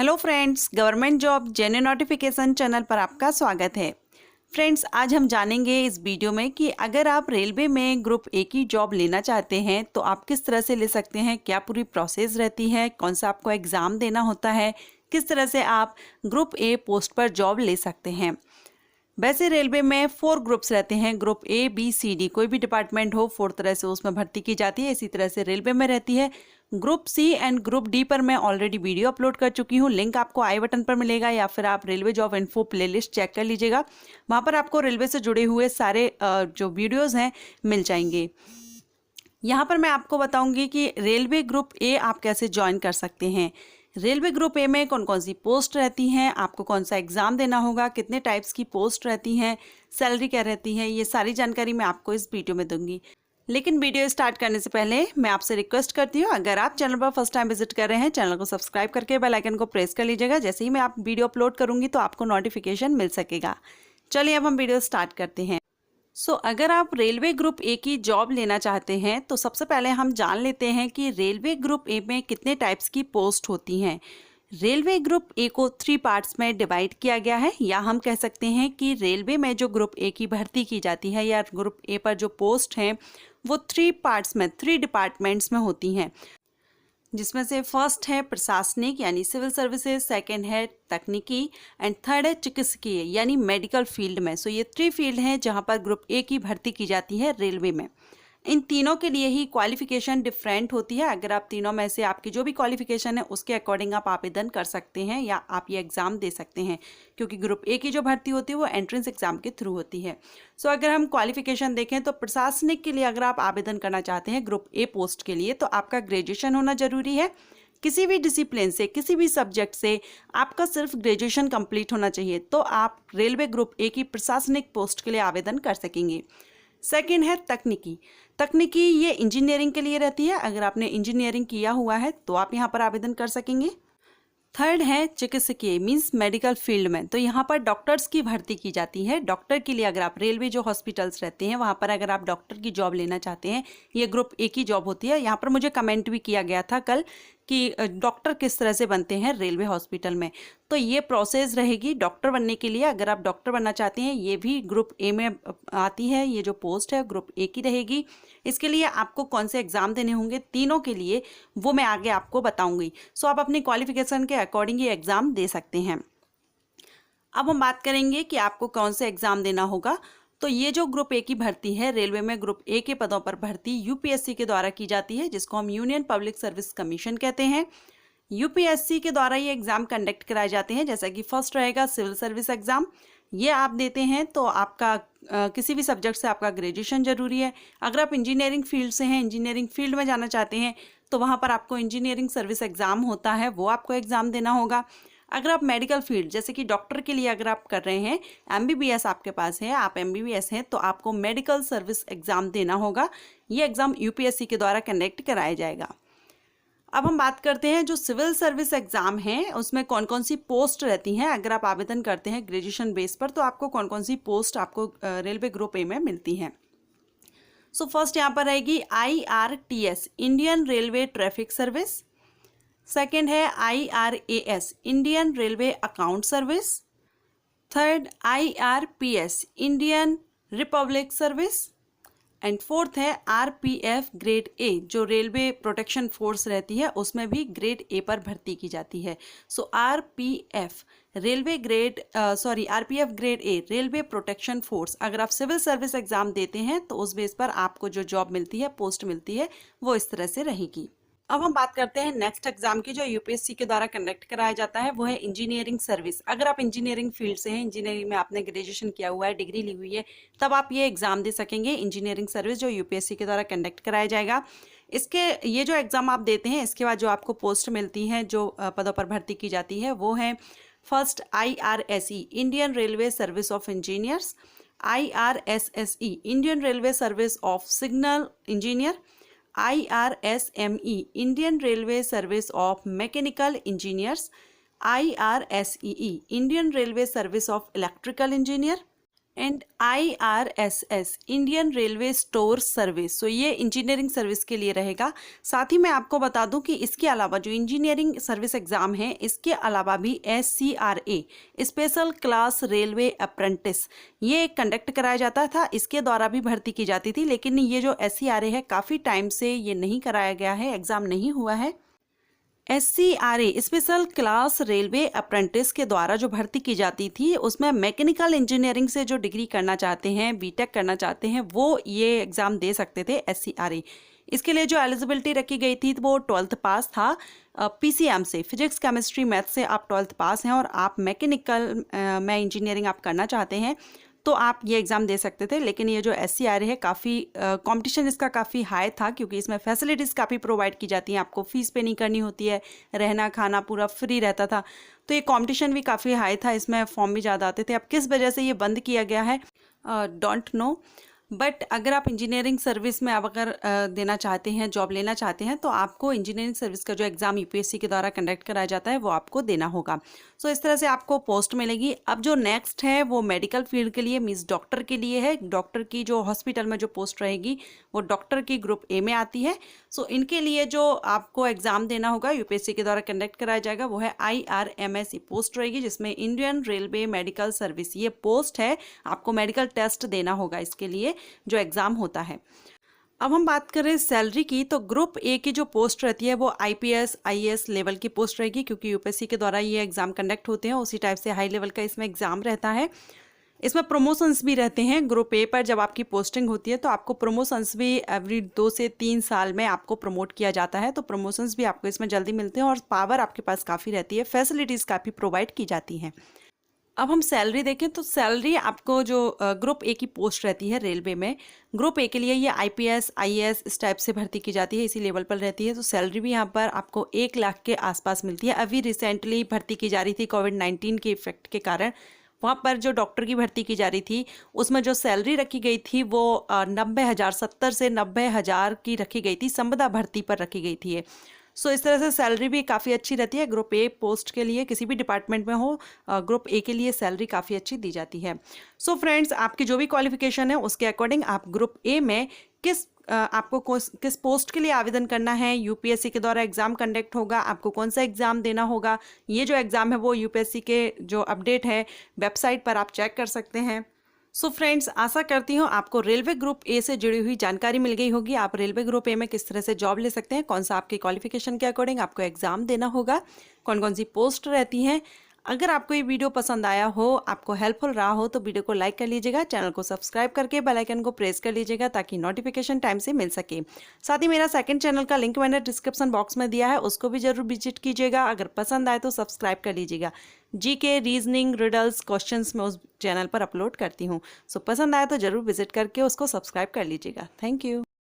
Hello friends, government job genuine notification channel पर आपका स्वागत है। फ्रेंड्स, आज हम जानेंगे इस वीडियो में कि अगर आप रेलवे में ग्रुप ए की जॉब लेना चाहते हैं तो आप किस तरह से ले सकते हैं, क्या पूरी प्रोसेस रहती है, कौन सा आपको एग्ज़ाम देना होता है, किस तरह से आप ग्रुप ए पोस्ट पर जॉब ले सकते हैं। वैसे रेलवे में 4 ग्रुप्स रहते हैं, group A B C D, कोई भी डिपार्टमेंट हो 4 तरह से उसमें भर्ती की जाती है। इसी तरह से रेलवे में रहती है। Group C and group D पर मैं ऑलरेडी वीडियो अपलोड कर चुकी हूँ, लिंक आपको आई बटन पर मिलेगा या फिर आप railway job info playlist check कर लीजिएगा। वहाँ पर आपको रेलवे से जुड़े हुए सारे जो वीडियोज़ हैं मिल जाएंगे। यहाँ पर मैं आपको बताऊंगी कि रेलवे ग्रुप ए आप कैसे ज्वाइन कर सकते हैं। रेलवे ग्रुप ए में कौन कौन सी पोस्ट रहती हैं, आपको कौन सा एग्ज़ाम देना होगा, कितने टाइप्स की पोस्ट रहती हैं, सैलरी क्या रहती है, ये सारी जानकारी मैं आपको इस वीडियो में दूंगी। लेकिन वीडियो स्टार्ट करने से पहले मैं आपसे रिक्वेस्ट करती हूँ, अगर आप चैनल पर फर्स्ट टाइम विजिट कर रहे हैं, चैनल को सब्सक्राइब करके बेल आइकन को प्रेस कर लीजिएगा। जैसे ही मैं आप वीडियो अपलोड करूँगी तो आपको नोटिफिकेशन मिल सकेगा। चलिए अब हम वीडियो स्टार्ट करते हैं। अगर आप रेलवे ग्रुप ए की जॉब लेना चाहते हैं तो सबसे पहले हम जान लेते हैं कि रेलवे ग्रुप ए में कितने टाइप्स की पोस्ट होती हैं। रेलवे ग्रुप ए को 3 पार्ट्स में डिवाइड किया गया है, या हम कह सकते हैं कि रेलवे में जो ग्रुप ए की भर्ती की जाती है या ग्रुप ए पर जो पोस्ट हैं वो 3 पार्ट्स में 3 डिपार्टमेंट्स में होती हैं, जिसमें से फर्स्ट है प्रशासनिक यानी सिविल सर्विसेज, सेकंड है तकनीकी एंड थर्ड है चिकित्सकीय यानी मेडिकल फील्ड में। ये 3 फील्ड हैं जहां पर ग्रुप ए की भर्ती की जाती है रेलवे में। इन तीनों के लिए ही क्वालिफिकेशन डिफरेंट होती है। अगर आप तीनों में से आपकी जो भी क्वालिफिकेशन है उसके अकॉर्डिंग आप आवेदन कर सकते हैं या आप ये एग्ज़ाम दे सकते हैं, क्योंकि ग्रुप ए की जो भर्ती होती है वो एंट्रेंस एग्जाम के थ्रू होती है। अगर हम क्वालिफिकेशन देखें तो प्रशासनिक के लिए अगर आप आवेदन करना चाहते हैं ग्रुप ए पोस्ट के लिए तो आपका ग्रेजुएशन होना जरूरी है। किसी भी डिसिप्लिन से, किसी भी सब्जेक्ट से आपका सिर्फ ग्रेजुएशन कंप्लीट होना चाहिए, तो आप रेलवे ग्रुप ए की प्रशासनिक पोस्ट के लिए आवेदन कर सकेंगे। सेकंड है तकनीकी। तकनीकी ये इंजीनियरिंग के लिए रहती है। अगर आपने इंजीनियरिंग किया हुआ है तो आप यहाँ पर आवेदन कर सकेंगे। थर्ड है चिकित्सकीय मीन्स मेडिकल फील्ड में, तो यहाँ पर डॉक्टर्स की भर्ती की जाती है। डॉक्टर के लिए अगर आप रेलवे जो हॉस्पिटल्स रहते हैं वहाँ पर अगर आप डॉक्टर की जॉब लेना चाहते हैं, ये ग्रुप ए की जॉब होती है। यहाँ पर मुझे कमेंट भी किया गया था कल कि डॉक्टर किस तरह से बनते हैं रेलवे हॉस्पिटल में, तो ये प्रोसेस रहेगी डॉक्टर बनने के लिए। अगर आप डॉक्टर बनना चाहते हैं, ये भी ग्रुप ए में आती है, ये जो पोस्ट है ग्रुप ए की रहेगी। इसके लिए आपको कौन से एग्ज़ाम देने होंगे तीनों के लिए, वो मैं आगे आपको बताऊंगी। आप अपनी क्वालिफिकेशन के अकॉर्डिंग ये एग्ज़ाम दे सकते हैं। अब हम बात करेंगे कि आपको कौन से एग्ज़ाम देना होगा। तो ये जो ग्रुप ए की भर्ती है रेलवे में, ग्रुप ए के पदों पर भर्ती यूपीएससी के द्वारा की जाती है, जिसको हम यूनियन पब्लिक सर्विस कमीशन कहते हैं। यूपीएससी के द्वारा ये एग्ज़ाम कंडक्ट कराए जाते हैं। जैसा कि फर्स्ट रहेगा सिविल सर्विस एग्ज़ाम, ये आप देते हैं तो आपका किसी भी सब्जेक्ट से आपका ग्रेजुएशन जरूरी है। अगर आप इंजीनियरिंग फील्ड से हैं, इंजीनियरिंग फील्ड में जाना चाहते हैं, तो वहाँ पर आपको इंजीनियरिंग सर्विस एग्ज़ाम होता है, वो आपको एग्ज़ाम देना होगा। अगर आप मेडिकल फील्ड जैसे कि डॉक्टर के लिए अगर आप कर रहे हैं, एमबीबीएस आपके पास है, आप एमबीबीएस हैं, तो आपको मेडिकल सर्विस एग्ज़ाम देना होगा। ये एग्ज़ाम यूपीएससी के द्वारा कंडक्ट कराया जाएगा। अब हम बात करते हैं जो सिविल सर्विस एग्ज़ाम है उसमें कौन कौन सी पोस्ट रहती हैं। अगर आप आवेदन करते हैं ग्रेजुएशन बेस पर तो आपको कौन कौन सी पोस्ट आपको रेलवे ग्रुप ए में मिलती हैं। फर्स्ट यहाँ पर रहेगी IRTS Indian railway traffic service. Second है IRAS Indian railway account service. Third IRPS Indian Republic service. And fourth है RPF ग्रेड ए, जो रेलवे प्रोटेक्शन फोर्स रहती है उसमें भी ग्रेड ए पर भर्ती की जाती है। RPF RPF grade A railway protection force. अगर आप सिविल सर्विस एग्जाम देते हैं तो उस बेस पर आपको जो जॉब मिलती है, पोस्ट मिलती है, वो इस तरह से रहेगी। अब हम बात करते हैं नेक्स्ट एग्जाम की, जो यूपीएससी के द्वारा कंडक्ट कराया जाता है, वो है इंजीनियरिंग सर्विस। अगर आप इंजीनियरिंग फील्ड से हैं, इंजीनियरिंग में आपने ग्रेजुएशन किया हुआ है, डिग्री ली हुई है, तब आप ये एग्जाम दे सकेंगे इंजीनियरिंग सर्विस, जो यूपीएससी के द्वारा कंडक्ट कराया जाएगा। इसके ये जो एग्ज़ाम आप देते हैं, इसके बाद जो आपको पोस्ट मिलती है, जो पदों पर भर्ती की जाती है, वो है first IRSE Indian railway service of engineers. IRSSE Indian railway service of signal engineer. IRSME Indian railway service of mechanical engineers. IRSEE Indian railway service of electrical engineer. And IRSS Indian railway store service. So ये engineering service के लिए रहेगा। साथ ही मैं आपको बता दूं कि इसके अलावा जो इंजीनियरिंग सर्विस एग्जाम है, इसके अलावा भी SCRA special class railway apprentice ये कंडक्ट कराया जाता था। इसके द्वारा भी भर्ती की जाती थी, लेकिन ये जो SCRA है काफ़ी टाइम से ये नहीं कराया गया है, एग्ज़ाम नहीं हुआ है। SCRA special class railway apprentice के द्वारा जो भर्ती की जाती थी, उसमें मैकेनिकल इंजीनियरिंग से जो डिग्री करना चाहते हैं, बीटेक करना चाहते हैं, वो ये एग्ज़ाम दे सकते थे SCRA। इसके लिए जो एलिजिबिलिटी रखी गई थी वो 12th पास था। PCM से, फिजिक्स केमिस्ट्री मैथ से आप 12th पास हैं और आप मैकेनिकल में इंजीनियरिंग आप करना चाहते हैं तो आप ये एग्ज़ाम दे सकते थे। लेकिन ये जो SCRA है काफ़ी कंपटीशन इसका काफ़ी हाई था, क्योंकि इसमें फैसिलिटीज़ काफ़ी प्रोवाइड की जाती हैं, आपको फ़ीस पे नहीं करनी होती है, रहना खाना पूरा फ्री रहता था। तो ये कंपटीशन भी काफ़ी हाई था, इसमें फॉर्म भी ज़्यादा आते थे। अब किस वजह से ये बंद किया गया है डोंट नो, बट अगर आप इंजीनियरिंग सर्विस में अब अगर देना चाहते हैं, जॉब लेना चाहते हैं, तो आपको इंजीनियरिंग सर्विस का जो एग्ज़ाम UPSC के द्वारा कंडक्ट कराया जाता है वो आपको देना होगा। सो इस तरह से आपको पोस्ट मिलेगी। अब जो नेक्स्ट है वो मेडिकल फील्ड के लिए, मीन्स डॉक्टर के लिए है। डॉक्टर की जो हॉस्पिटल में जो पोस्ट रहेगी वो डॉक्टर की ग्रुप A में आती है। सो इनके लिए जो आपको एग्ज़ाम देना होगा UPSC के द्वारा कंडक्ट कराया जाएगा वो है IRMS पोस्ट रहेगी, जिसमें इंडियन रेलवे मेडिकल सर्विस ये पोस्ट है। आपको मेडिकल टेस्ट देना होगा इसके लिए जो एग्ज़ाम होता है। अब हम बात करें सैलरी की, तो ग्रुप A की जो पोस्ट रहती है वो IPS IAS लेवल की पोस्ट रहेगी, क्योंकि UPSC के द्वारा ये एग्ज़ाम कंडक्ट होते हैं, उसी टाइप से हाई लेवल का इसमें एग्ज़ाम रहता है। इसमें प्रमोशंस भी रहते हैं। ग्रुप A पर जब आपकी पोस्टिंग होती है तो आपको प्रमोशंस भी एवरी 2 से 3 साल में आपको प्रमोट किया जाता है, तो प्रमोशंस भी आपको इसमें जल्दी मिलते हैं और पावर आपके पास काफ़ी रहती है, फैसिलिटीज़ काफ़ी प्रोवाइड की जाती हैं। अब हम सैलरी देखें तो सैलरी आपको जो ग्रुप A की पोस्ट रहती है रेलवे में, ग्रुप A के लिए ये IPS IAS इस टाइप से भर्ती की जाती है, इसी लेवल पर रहती है। तो सैलरी भी यहाँ पर आपको 1 लाख के आसपास मिलती है। अभी रिसेंटली भर्ती की जा रही थी कोविड-19 के इफेक्ट के कारण, वहाँ पर जो डॉक्टर की भर्ती की जा रही थी उसमें जो सैलरी रखी गई थी वो 90,000 70 से 90,000 की रखी गई थी, संविदा भर्ती पर रखी गई थी ये। सो इस तरह से सैलरी भी काफ़ी अच्छी रहती है। ग्रुप A पोस्ट के लिए किसी भी डिपार्टमेंट में हो, ग्रुप A के लिए सैलरी काफ़ी अच्छी दी जाती है। सो फ्रेंड्स, आपकी जो भी क्वालिफिकेशन है उसके अकॉर्डिंग आप ग्रुप A में आपको किस पोस्ट के लिए आवेदन करना है, UPSC के द्वारा एग्ज़ाम कंडक्ट होगा, आपको कौन सा एग्ज़ाम देना होगा, ये जो एग्ज़ाम है वो UPSC के जो अपडेट है वेबसाइट पर आप चेक कर सकते हैं। सो फ्रेंड्स, आशा करती हूँ आपको रेलवे ग्रुप A से जुड़ी हुई जानकारी मिल गई होगी। आप रेलवे ग्रुप A में किस तरह से जॉब ले सकते हैं, कौन सा आपके क्वालिफिकेशन के अकॉर्डिंग आपको एग्ज़ाम देना होगा, कौन कौन सी पोस्ट रहती हैं। अगर आपको ये वीडियो पसंद आया हो, आपको हेल्पफुल रहा हो, तो वीडियो को लाइक कर लीजिएगा, चैनल को सब्सक्राइब करके बेल आइकन को प्रेस कर लीजिएगा ताकि नोटिफिकेशन टाइम से मिल सके। साथ ही मेरा सेकंड चैनल का लिंक मैंने डिस्क्रिप्शन बॉक्स में दिया है, उसको भी जरूर विजिट कीजिएगा। अगर पसंद आए तो सब्सक्राइब कर लीजिएगा। GK रीजनिंग रिडल्स क्वेश्चंस मैं उस चैनल पर अपलोड करती हूँ। सो पसंद आए तो जरूर विजिट करके उसको सब्सक्राइब कर लीजिएगा। Thank you.